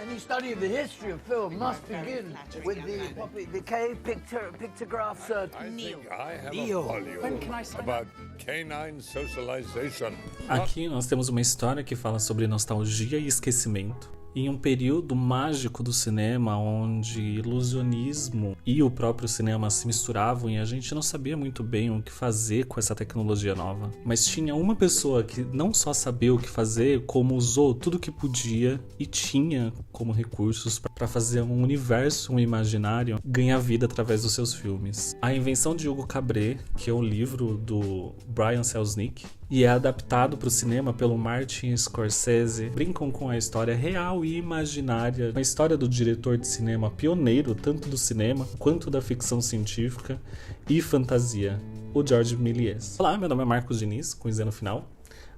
Any study of the history of film must begin with the Poppy Decay pictographs. Neil. I have Neil. a volume about canine socialization. Aqui nós temos uma história que fala sobre nostalgia e esquecimento. Em um período mágico do cinema, onde ilusionismo e o próprio cinema se misturavam e a gente não sabia muito bem o que fazer com essa tecnologia nova. Mas tinha uma pessoa que não só sabia o que fazer, como usou tudo que podia e tinha como recursos para fazer um universo, um imaginário, ganhar vida através dos seus filmes. A invenção de Hugo Cabret, que é um livro do Brian Selznick, e é adaptado para o cinema pelo Martin Scorsese, brincam com a história real e imaginária, a história do diretor de cinema pioneiro, tanto do cinema quanto da ficção científica e fantasia, o Georges Méliès. Olá, meu nome é Marcos Diniz, com Z no final.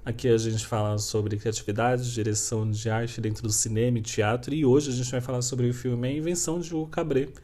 Aqui a gente fala sobre criatividade, direção de arte dentro do cinema e teatro, e hoje a gente vai falar sobre o filme A Invenção de Hugo Cabret,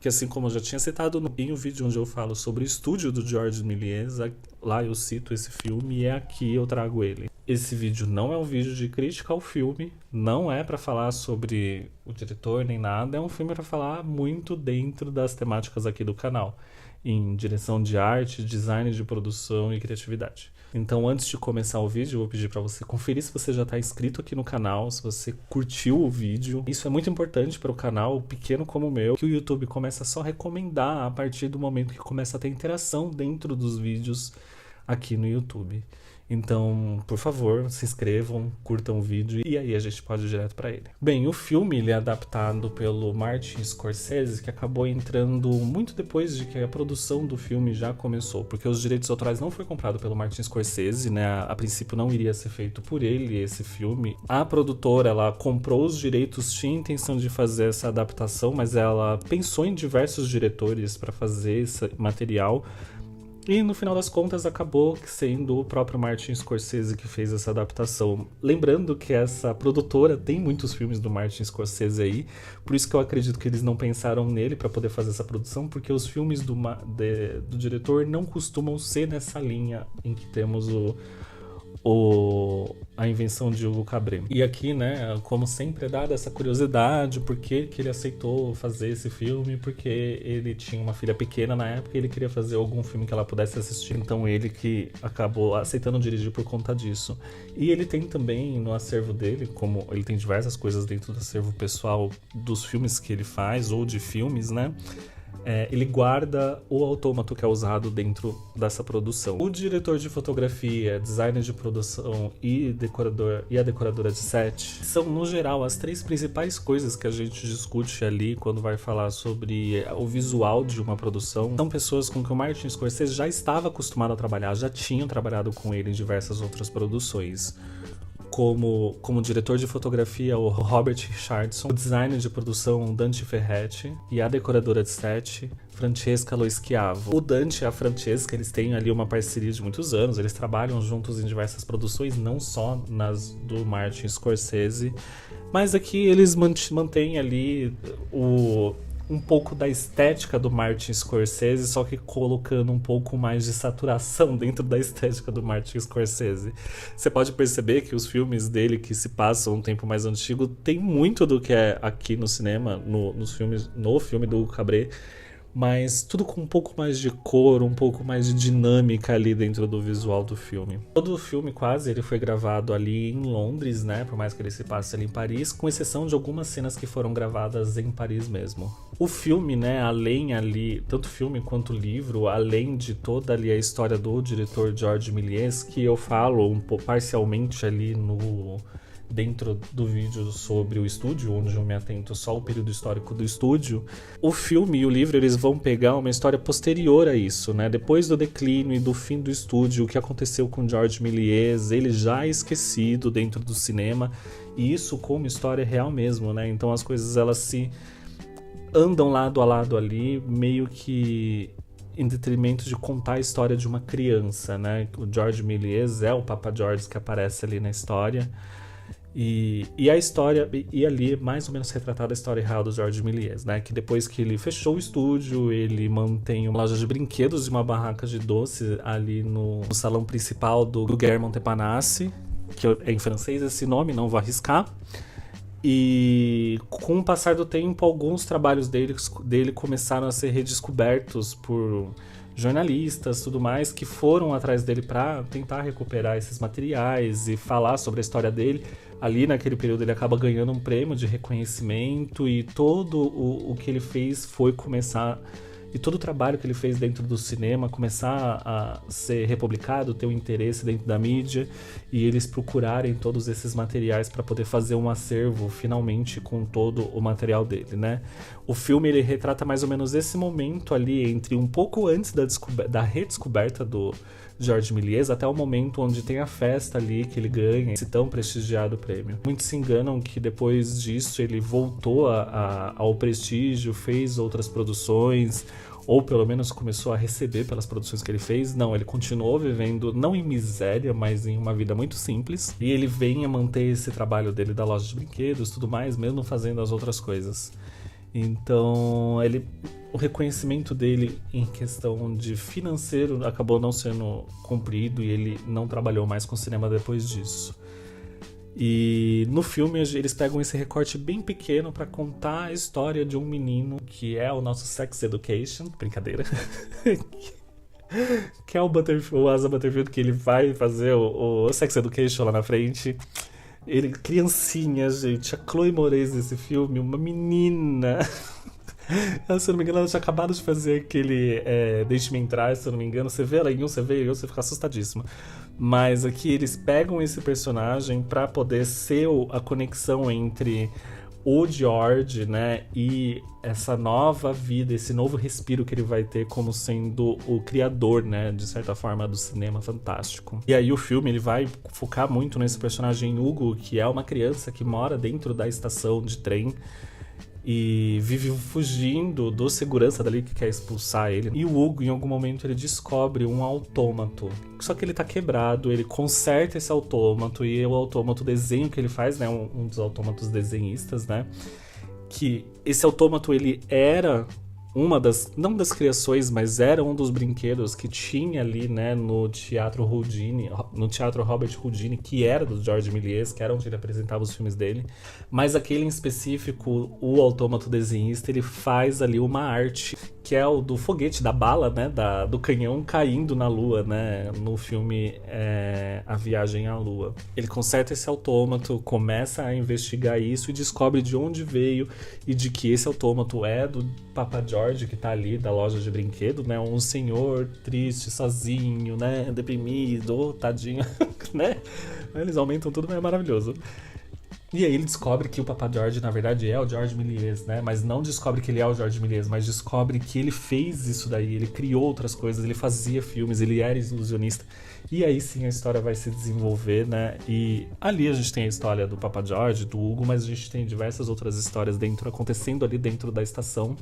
que assim como eu já tinha citado em um vídeo onde eu falo sobre o estúdio do Georges Méliès, lá eu cito esse filme e aqui eu trago ele. Esse vídeo não é um vídeo de crítica ao filme, não é para falar sobre o diretor nem nada, é um filme para falar muito dentro das temáticas aqui do canal, em direção de arte, design de produção e criatividade. Então, antes de começar o vídeo, eu vou pedir para você conferir se você já está inscrito aqui no canal, se você curtiu o vídeo. Isso é muito importante para o canal, pequeno como o meu, que o YouTube começa só a recomendar a partir do momento que começa a ter interação dentro dos vídeos aqui no YouTube. Então, por favor, se inscrevam, curtam o vídeo e aí a gente pode ir direto para ele. Bem, o filme ele é adaptado pelo Martin Scorsese, que acabou entrando muito depois de que a produção do filme já começou, porque os direitos autorais não foi comprado pelo Martin Scorsese, né? A princípio não iria ser feito por ele esse filme. A produtora, ela comprou os direitos, tinha intenção de fazer essa adaptação, mas ela pensou em diversos diretores para fazer esse material. E no final das contas acabou sendo o próprio Martin Scorsese que fez essa adaptação. Lembrando que essa produtora tem muitos filmes do Martin Scorsese aí, por isso que eu acredito que eles não pensaram nele para poder fazer essa produção, porque os filmes do diretor não costumam ser nessa linha em que temos a invenção de Hugo Cabret. E aqui, né, como sempre é dada essa curiosidade, por que ele aceitou fazer esse filme, porque ele tinha uma filha pequena na época e ele queria fazer algum filme que ela pudesse assistir, então ele que acabou aceitando dirigir por conta disso. E ele tem também no acervo dele, como ele tem diversas coisas dentro do acervo pessoal dos filmes que ele faz, ou de filmes, né, ele guarda o autômato que é usado dentro dessa produção. O diretor de fotografia, designer de produção e a decoradora de set são, no geral, as três principais coisas que a gente discute ali quando vai falar sobre o visual de uma produção. São pessoas com que o Martin Scorsese já estava acostumado a trabalhar, já tinham trabalhado com ele em diversas outras produções. Como diretor de fotografia, o Robert Richardson, o designer de produção, Dante Ferretti, e a decoradora de set, Francesca Lo Schiavo. O Dante e a Francesca, eles têm ali uma parceria de muitos anos, eles trabalham juntos em diversas produções, não só nas do Martin Scorsese, mas aqui eles mantêm ali um pouco da estética do Martin Scorsese, só que colocando um pouco mais de saturação dentro da estética do Martin Scorsese. Você pode perceber que os filmes dele que se passam um tempo mais antigo tem muito do que é aqui no cinema, no filme do Hugo Cabret, mas tudo com um pouco mais de cor, um pouco mais de dinâmica ali dentro do visual do filme. Todo o filme quase ele foi gravado ali em Londres, né, por mais que ele se passe ali em Paris, com exceção de algumas cenas que foram gravadas em Paris mesmo. O filme, né, além ali, tanto o filme quanto o livro, além de toda ali a história do diretor Georges Méliès, que eu falo um pouco parcialmente ali dentro do vídeo sobre o estúdio, onde eu me atento só ao período histórico do estúdio, o filme e o livro eles vão pegar uma história posterior a isso, né? Depois do declínio e do fim do estúdio, o que aconteceu com Georges Méliès, ele já é esquecido dentro do cinema, e isso como história real mesmo, né? Então as coisas elas se andam lado a lado ali, meio que em detrimento de contar a história de uma criança, né? O Georges Méliès é o Papa George que aparece ali na história. E a história, e ali mais ou menos retratada a história real do Georges Méliès, né? Que depois que ele fechou o estúdio, ele mantém uma loja de brinquedos e uma barraca de doce ali no salão principal do Gare Montparnasse, que é em francês esse nome, não vou arriscar. E com o passar do tempo, alguns trabalhos dele começaram a ser redescobertos por jornalistas, tudo mais, que foram atrás dele para tentar recuperar esses materiais e falar sobre a história dele. Ali naquele período ele acaba ganhando um prêmio de reconhecimento, e todo o que ele fez foi começar... E todo o trabalho que ele fez dentro do cinema começar a ser republicado, ter um interesse dentro da mídia, e eles procurarem todos esses materiais para poder fazer um acervo finalmente com todo o material dele, né? O filme ele retrata mais ou menos esse momento ali entre um pouco antes da redescoberta do Georges Méliès até o momento onde tem a festa ali que ele ganha esse tão prestigiado prêmio. Muitos se enganam que depois disso ele voltou ao prestígio, fez outras produções, ou pelo menos começou a receber pelas produções que ele fez. Não, ele continuou vivendo, não em miséria, mas em uma vida muito simples. E ele vem a manter esse trabalho dele da loja de brinquedos, tudo mais, mesmo fazendo as outras coisas. Então, o reconhecimento dele em questão de financeiro acabou não sendo cumprido, e ele não trabalhou mais com cinema depois disso. E no filme eles pegam esse recorte bem pequeno para contar a história de um menino que é o nosso Sex Education, brincadeira, que é o Asa Butterfield, que ele vai fazer o Sex Education lá na frente. Ele, criancinha, gente, a Chloe Moretz desse filme, uma menina. Se eu não me engano, ela tinha acabado de fazer aquele Deixe-me Entrar, se eu não me engano. Você vê ela em um, você vê em outro, você fica assustadíssimo. Mas aqui eles pegam esse personagem pra poder ser a conexão entre o George, né, e essa nova vida, esse novo respiro que ele vai ter como sendo o criador, né, de certa forma, do cinema fantástico. E aí o filme ele vai focar muito nesse personagem Hugo, que é uma criança que mora dentro da estação de trem e vive fugindo do segurança dali que quer expulsar ele. E o Hugo, em algum momento, ele descobre um autômato. Só que ele tá quebrado, ele conserta esse autômato, e o autômato, o desenho que ele faz, né, um dos autômatos desenhistas, né, que esse autômato, ele era uma das, não das criações, mas era um dos brinquedos que tinha ali, né, no Teatro Houdini, no Teatro Robert Houdini, que era do Georges Méliès, que era onde ele apresentava os filmes dele. Mas aquele em específico, o autômato desenhista, ele faz ali uma arte, que é o do foguete, da bala, né, do canhão caindo na Lua, né, no filme A Viagem à Lua. Ele conserta esse autômato, começa a investigar isso e descobre de onde veio, e de que esse autômato é do Papa George, que tá ali da loja de brinquedo, né, um senhor triste, sozinho, né, deprimido, tadinho, né, eles aumentam tudo, mas é maravilhoso. E aí ele descobre que o Papa George, na verdade, é o Georges Méliès, né? Mas não descobre que ele é o Georges Méliès, mas descobre que ele fez isso daí, ele criou outras coisas, ele fazia filmes, ele era ilusionista. E aí sim a história vai se desenvolver, né? E ali a gente tem a história do Papa George, do Hugo, mas a gente tem diversas outras histórias acontecendo ali dentro da estação.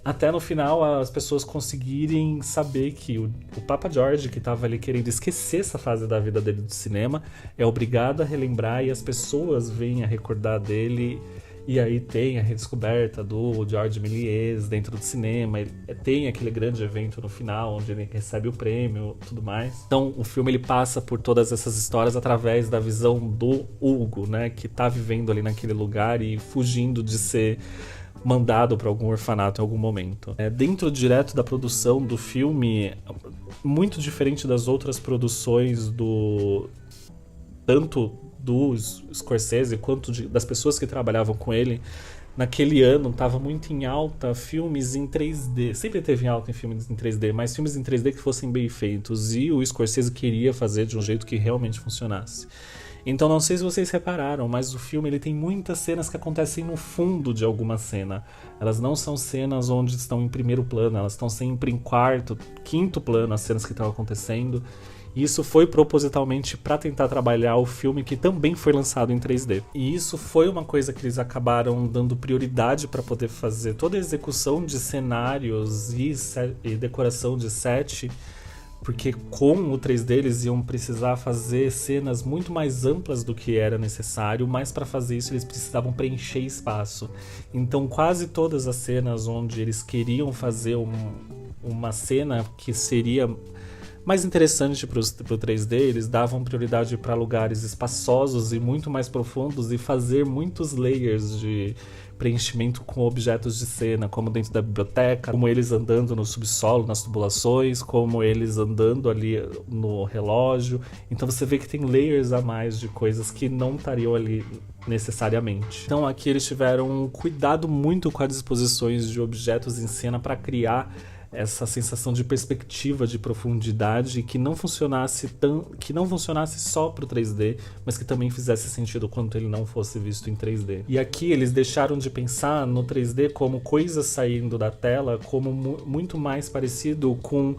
Até no final as pessoas conseguirem saber que o Papa George, que estava ali querendo esquecer essa fase da vida dele do cinema, é obrigado a relembrar, e as pessoas vêm a recordar dele. E aí tem a redescoberta do Georges Méliès dentro do cinema, tem aquele grande evento no final onde ele recebe o prêmio e tudo mais. Então o filme ele passa por todas essas histórias através da visão do Hugo, né, que tá vivendo ali naquele lugar e fugindo de ser mandado para algum orfanato em algum momento. Dentro direto da produção do filme, muito diferente das outras produções tanto do Scorsese quanto das pessoas que trabalhavam com ele. Naquele ano estava muito em alta filmes em 3D. Sempre teve em alta em filmes em 3D, mas filmes em 3D que fossem bem feitos. E o Scorsese queria fazer de um jeito que realmente funcionasse. Então não sei se vocês repararam, mas o filme ele tem muitas cenas que acontecem no fundo de alguma cena. Elas não são cenas onde estão em primeiro plano, elas estão sempre em quarto, quinto plano, as cenas que estão acontecendo. E isso foi propositalmente para tentar trabalhar o filme, que também foi lançado em 3D. E isso foi uma coisa que eles acabaram dando prioridade para poder fazer toda a execução de cenários e decoração de set, porque com o 3D eles iam precisar fazer cenas muito mais amplas do que era necessário, mas para fazer isso eles precisavam preencher espaço. Então quase todas as cenas onde eles queriam fazer uma cena que seria Mais interessante pro 3D, eles davam prioridade para lugares espaçosos e muito mais profundos e fazer muitos layers de preenchimento com objetos de cena, como dentro da biblioteca, como eles andando no subsolo, nas tubulações, como eles andando ali no relógio. Então você vê que tem layers a mais de coisas que não estariam ali necessariamente. Então aqui eles tiveram um cuidado muito com as disposições de objetos em cena para criar essa sensação de perspectiva, de profundidade, que não funcionasse só pro 3D, mas que também fizesse sentido quando ele não fosse visto em 3D. E aqui eles deixaram de pensar no 3D como coisas saindo da tela, como muito mais parecido com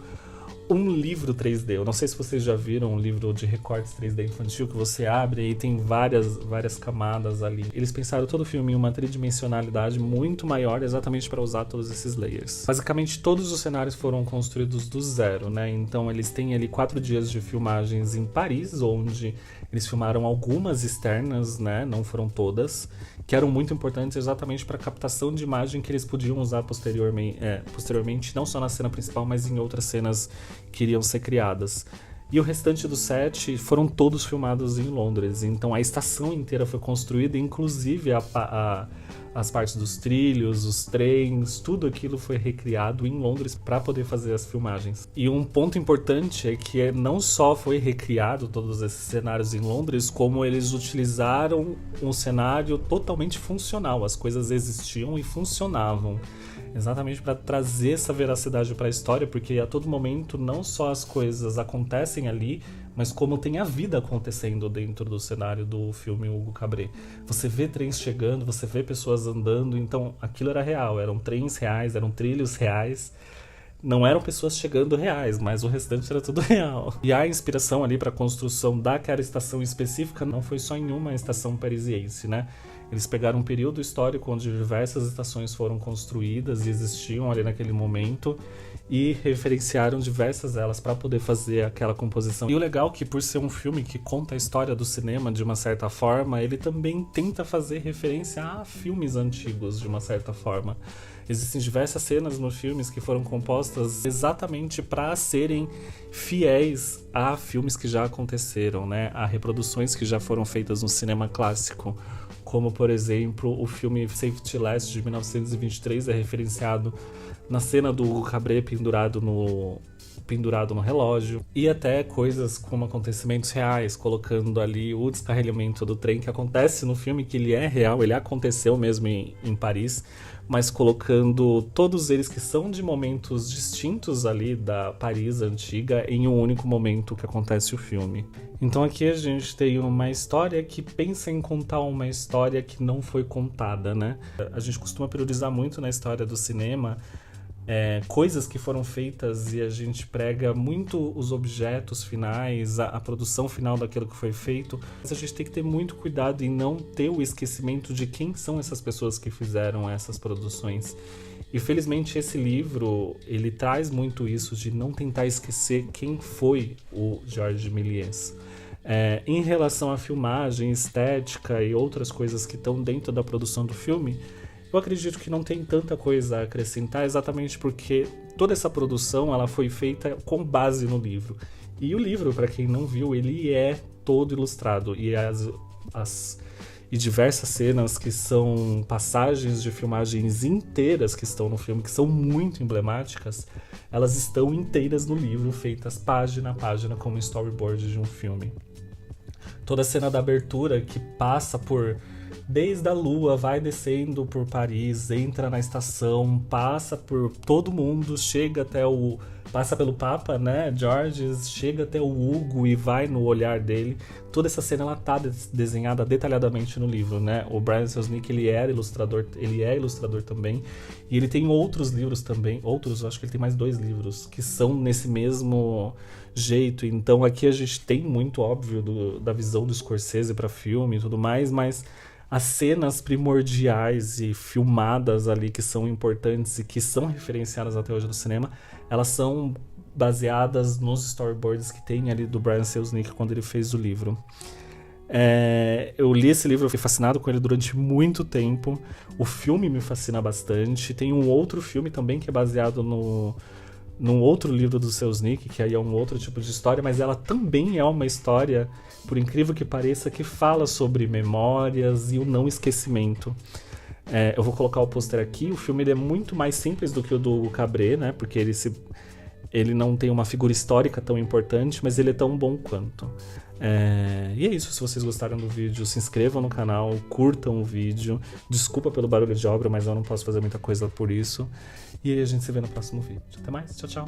um livro 3D. Eu não sei se vocês já viram um livro de recortes 3D infantil que você abre e tem várias camadas ali. Eles pensaram todo o filme em uma tridimensionalidade muito maior exatamente para usar todos esses layers. Basicamente todos os cenários foram construídos do zero, né? Então eles têm ali 4 dias de filmagens em Paris, onde eles filmaram algumas externas, né? Não foram todas, que eram muito importantes exatamente para a captação de imagem que eles podiam usar posteriormente, não só na cena principal, mas em outras cenas que iriam ser criadas. E o restante do set foram todos filmados em Londres. Então a estação inteira foi construída, inclusive as partes dos trilhos, os trens, tudo aquilo foi recriado em Londres para poder fazer as filmagens. E um ponto importante é que não só foi recriado todos esses cenários em Londres, como eles utilizaram um cenário totalmente funcional. As coisas existiam e funcionavam. Exatamente para trazer essa veracidade para a história, porque a todo momento não só as coisas acontecem ali, mas como tem a vida acontecendo dentro do cenário do filme Hugo Cabret. Você vê trens chegando, você vê pessoas andando, então aquilo era real, eram trens reais, eram trilhos reais. Não eram pessoas chegando reais, mas o restante era tudo real. E a inspiração ali para a construção daquela estação específica não foi só em uma estação parisiense, né? Eles pegaram um período histórico onde diversas estações foram construídas e existiam ali naquele momento e referenciaram diversas delas para poder fazer aquela composição. E o legal é que, por ser um filme que conta a história do cinema de uma certa forma, ele também tenta fazer referência a filmes antigos de uma certa forma. Existem diversas cenas nos filmes que foram compostas exatamente para serem fiéis a filmes que já aconteceram, né? A reproduções que já foram feitas no cinema clássico. Como, por exemplo, o filme Safety Last de 1923 é referenciado na cena do Hugo Cabret pendurado no relógio, e até coisas como acontecimentos reais, colocando ali o descarrilhamento do trem que acontece no filme, que ele é real, ele aconteceu mesmo em Paris, mas colocando todos eles que são de momentos distintos ali da Paris antiga em um único momento que acontece o filme. Então aqui a gente tem uma história que pensa em contar uma história que não foi contada, né? A gente costuma priorizar muito na história do cinema coisas que foram feitas e a gente prega muito os objetos finais, a produção final daquilo que foi feito. Mas a gente tem que ter muito cuidado em não ter o esquecimento de quem são essas pessoas que fizeram essas produções. E felizmente esse livro, ele traz muito isso de não tentar esquecer quem foi o Georges Méliès. Em relação à filmagem, estética e outras coisas que estão dentro da produção do filme, eu acredito que não tem tanta coisa a acrescentar, exatamente porque toda essa produção ela foi feita com base no livro. E o livro, para quem não viu, ele é todo ilustrado. E e diversas cenas que são passagens de filmagens inteiras que estão no filme, que são muito emblemáticas, elas estão inteiras no livro, feitas página a página, como um storyboard de um filme. Toda a cena da abertura que passa desde a lua, vai descendo por Paris, entra na estação, passa por todo mundo, passa pelo Papa, né, Georges, chega até o Hugo e vai no olhar dele. Toda essa cena ela tá desenhada detalhadamente no livro, né? O Brian Selznick, ele é ilustrador também, e ele tem outros livros também, eu acho que ele tem mais 2 livros que são nesse mesmo jeito. Então aqui a gente tem muito óbvio da visão do Scorsese para filme e tudo mais, mas as cenas primordiais e filmadas ali que são importantes e que são referenciadas até hoje no cinema, elas são baseadas nos storyboards que tem ali do Brian Selznick quando ele fez o livro. Eu li esse livro, eu fui fascinado com ele durante muito tempo. O filme me fascina bastante. Tem um outro filme também que é baseado num outro livro do Selznick, que aí é um outro tipo de história, mas ela também é uma história, por incrível que pareça, que fala sobre memórias e o não esquecimento. Eu vou colocar o pôster aqui. O filme ele é muito mais simples do que o do Cabré, né? Porque ele não tem uma figura histórica tão importante, mas ele é tão bom quanto. E é isso. Se vocês gostaram do vídeo, se inscrevam no canal, curtam o vídeo. Desculpa pelo barulho de obra, mas eu não posso fazer muita coisa por isso. E aí a gente se vê no próximo vídeo. Até mais. Tchau, tchau.